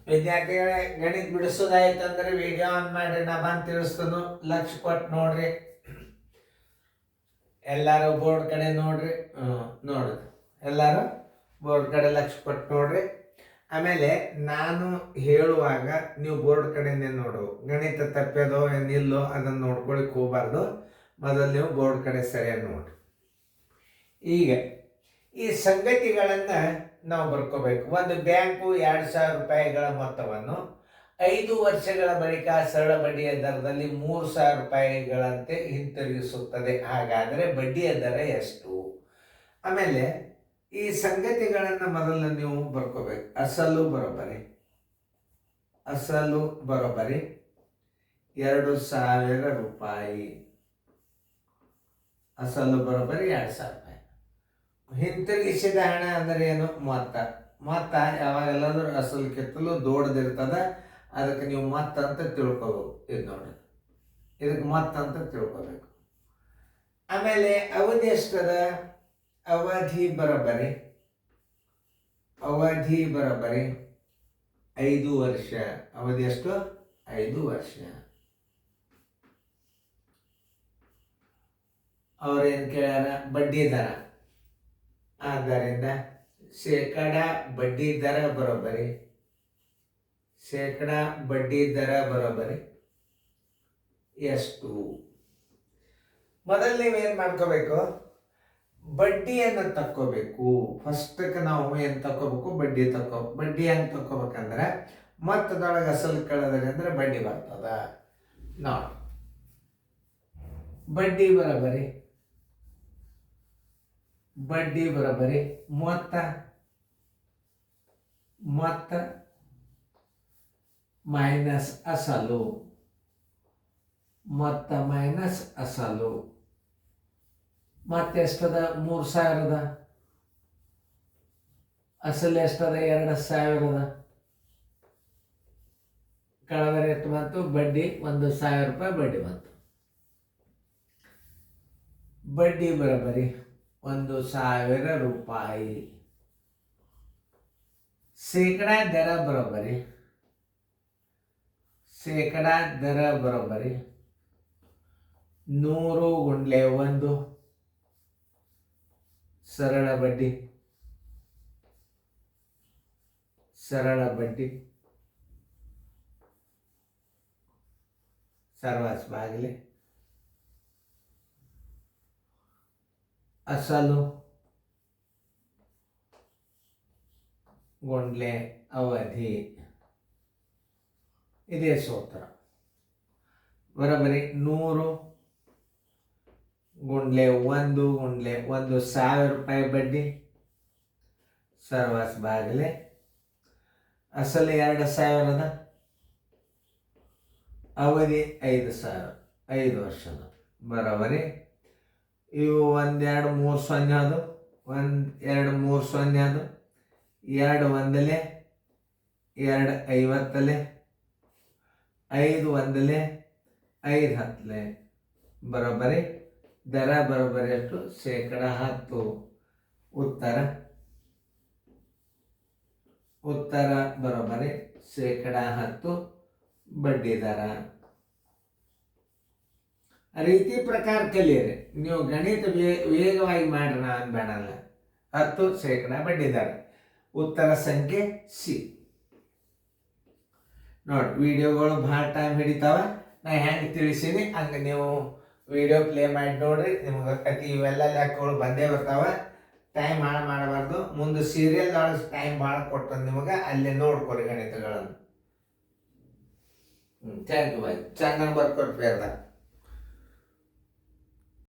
ವಿದ್ಯಾರ್ಥಿಗಳೇ, ಗಣಿತ ಬಿಡಿಸೋದಾಯ್ತಂದ್ರೆ video on ಮಾಡ್ರಿ, ನಾ ಬಂದು ತಿಳಿಸ್ತಾನು. ಲಕ್ಷ ಕೊಟ್ಟು ನೋಡ್ರಿ, ಎಲ್ಲಾರು ಬೋರ್ಡ್ ಕಡೆ ನೋಡ್ರಿ. ನೋಡ್ರಿ, ಎಲ್ಲಾರು ಬೋರ್ಡ್ ಕಡೆ ಲಕ್ಷ ಕೊಟ್ಟು ನೋಡ್ರಿ. ಆಮೇಲೆ ನಾನು ಹೇಳುವಾಗ ನೀವು ಬೋರ್ಡ್ ಕಡೆನೇ ನೋಡು. ಗಣಿತ ತಪ್ಪದೋ ಏನಿಲ್ಲೋ ಅದನ್ನು ನೋಡ್ಕೊಳಿಕ್ ಹೋಗ್ಬಾರ್ದು. ಮೊದಲು ನೀವು ಬೋರ್ಡ್ ಕಡೆ ಸರಿಯಾಗಿ ನೋಡ್ರಿ. ಈಗ ಈ ಸಂಗತಿಗಳನ್ನು ನಾವು ಬರ್ಕೋಬೇಕು. ಒಂದು ಬ್ಯಾಂಕು 2,000 ರೂಪಾಯಿಗಳ ಮೊತ್ತವನ್ನು 5 ವರ್ಷಗಳ ಬಳಿಕ ಸರಳ ಬಡ್ಡಿಯ ದರದಲ್ಲಿ 3,000 ರೂಪಾಯಿಗಳಂತೆ ಹಿಂತಿರುಗಿಸುತ್ತದೆ. ಹಾಗಾದರೆ ಬಡ್ಡಿಯ ದರ ಎಷ್ಟು? ಆಮೇಲೆ ಈ ಸಂಗತಿಗಳನ್ನು ಮೊದಲು ನೀವು ಬರ್ಕೋಬೇಕು. ಅಸಲು ಬರೋಬ್ಬರಿ 2,000 ರೂಪಾಯಿ. ಅಸಲು ಬರೋಬ್ಬರಿ 2,000 ರೂಪಾಯಿ. ಹಿಂತಿರುಗಿಸಿದ ಹಣ ಅಂದರೆ ಏನು? ಮೊತ್ತ ಯಾವಾಗೆಲ್ಲಾದ್ರೂ ಅಸಲಕ್ಕಿಂತಲೂ ದೊಡ್ಡದಿರ್ತದ. ಅದಕ್ಕೆ ನೀವು ಮೊತ್ತ ಅಂತ ತಿಳ್ಕೋಬೇಕು. ಇದು ನೋಡಿ, ಇದಕ್ಕೆ ಮೊತ್ತ ಅಂತ ತಿಳ್ಕೋಬೇಕು. ಆಮೇಲೆ ಅವಧಿ ಎಷ್ಟದ? ಅವಧಿ ಬರೋಬ್ಬರಿ 5 ವರ್ಷ. ಅವಧಿ ಎಷ್ಟು? 5 ವರ್ಷ. ಅವ್ರೇನು ಕೇಳ್ಯಾರ? ಬಡ್ಡಿ ದರ. ಆದ್ದರಿಂದ ಶೇಕಡ ಬಡ್ಡಿ ದರ ಬರೋಬ್ಬರಿ ಎಷ್ಟು? ಮೊದಲು ನೀವೇನು ಮಾಡ್ಕೋಬೇಕು? ಬಡ್ಡಿಯನ್ನು ತಕ್ಕೋಬೇಕು. ಫಸ್ಟಕ್ಕೆ ನಾವು ಏನು ತಕ್ಕೋಬೇಕು? ಬಡ್ಡಿ ಬಡ್ಡಿ ಹೆಂಗೆ ತಕ್ಕೋಬೇಕಂದ್ರೆ, ಮೊತ್ತದೊಳಗೆ ಅಸಲು ಕಳೆದರೆ ಅಂದರೆ ಬಡ್ಡಿ ಬರ್ತದ. ನೋಡಿ, ಬಡ್ಡಿ ಬರೋಬ್ಬರಿ ಮೊತ್ತ ಮೈನಸ್ ಅಸಲು. ಮತ್ತೆಷ್ಟದ? 3,000. ಅಸಲು ಎಷ್ಟದ? 2,000. ಕಳೆದರೆ ಎಷ್ಟು ಬಂತು? ಬಡ್ಡಿ 1,000 ರೂಪಾಯಿ ಬಡ್ಡಿ ಬಂತು. ಬಡ್ಡಿ ಬರೋಬ್ಬರಿ 1,000 ರೂಪಾಯಿ. ಶೇಕಡಾ ದರ ಬರೋಬ್ಬರಿ 100 × 1 ಸರಳ ಬಡ್ಡಿ ಸರ್ವಾಸ್ ಬಾಗಿಲೆ. ಅಸಲು × ಅವಧಿ. ಇದೇ ಸೂತ್ರ. ಬರೋಬ್ಬರಿ 100 × 1 × 1,000 ರೂಪಾಯಿ ಬಡ್ಡಿ ಸರ್ವಾಸ್ ಬಾಗಿಲೆ. ಅಸಲು 2,000. ಅವಧಿ 5 ವರ್ಷದ. ಬರೋಬ್ಬರಿ ಇವು 1 2 3 0 ಅದು. 1 2 3 0 ಅದು. 2 1 2 50 5 1 5 10 ಬರೋಬ್ಬರಿ ದರ ಬರೋಬ್ಬರಿ ಎಷ್ಟು? ಶೇಕಡ 10. ಉತ್ತರ ಬರೋಬ್ಬರಿ ಶೇಕಡ 10 ಬಡ್ಡಿ ದರ. ರೀತಿ ಪ್ರಕಾರ ಕಲಿಯಿರಿ. ನೀವು ಗಣಿತ ವೇಗವಾಗಿ ಮಾಡ್ರಿ, ನಾನು ಬೇಡಲ್ಲ. 10% ಬಡ್ಡಿ ದರ. ಉತ್ತರ ಸಂಖ್ಯೆ ಸಿ. ನೋಡಿ, ವಿಡಿಯೋಗಳು ಭಾಳ ಟೈಮ್ ಹಿಡಿತಾವ. ನಾ ಹೆಂಗೆ ತಿಳಿಸೀನಿ ಹಂಗೆ ನೀವು ವಿಡಿಯೋ ಪ್ಲೇ ಮಾಡಿ ನೋಡ್ರಿ. ನಿಮ್ಗೆ ಕತಿ ಇವೆಲ್ಲ ಲೆಕ್ಕಗಳು ಬಂದೇ ಬರ್ತಾವ. ಟೈಮ್ ಹಾಳು ಮಾಡಬಾರ್ದು. ಮುಂದೆ ಸೀರಿಯಲ್ದೊಳಗೆ ಟೈಮ್ ಭಾಳ ಕೊಟ್ಟಂದು ನಿಮಗೆ, ಅಲ್ಲೇ ನೋಡ್ಕೊರಿ ಗಣಿತಗಳನ್ನು. Thank you bye. ಚೆನ್ನಾಗಿ ಬರ್ಕೊಡ್ರಿ.